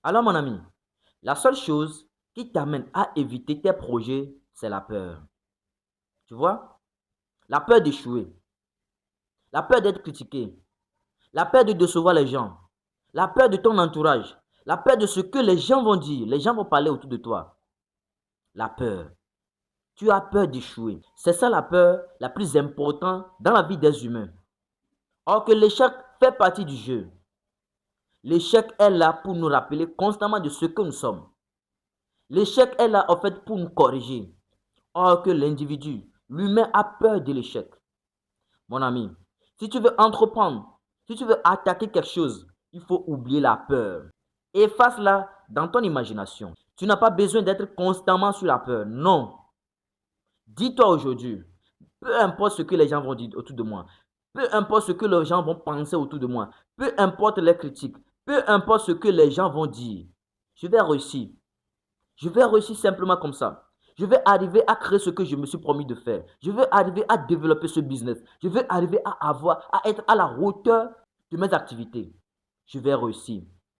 Alors, mon ami, la seule chose qui t'amène à éviter tes projets, c'est la peur. Tu vois? La peur d'échouer, la peur d'être critiqué, la peur de décevoir les gens, la peur de ton entourage, la peur de ce que les gens vont dire, les gens vont parler autour de toi. La peur. Tu as peur d'échouer. C'est ça la peur la plus importante dans la vie des humains. Or que l'échec fait partie du jeu. L'échec est là pour nous rappeler constamment de ce que nous sommes. L'échec est là en fait pour nous corriger. Or que l'individu, l'humain a peur de l'échec. Mon ami, si tu veux entreprendre, si tu veux attaquer quelque chose, il faut oublier la peur. Efface-la dans ton imagination. Tu n'as pas besoin d'être constamment sur la peur. Non. Dis-toi aujourd'hui, peu importe ce que les gens vont dire autour de moi, peu importe ce que les gens vont penser autour de moi, peu importe les critiques, peu importe ce que les gens vont dire, je vais réussir. Je vais réussir simplement comme ça. Je vais arriver à créer ce que je me suis promis de faire. Je vais arriver à développer ce business. Je vais arriver à être à la hauteur de mes activités. Je vais réussir.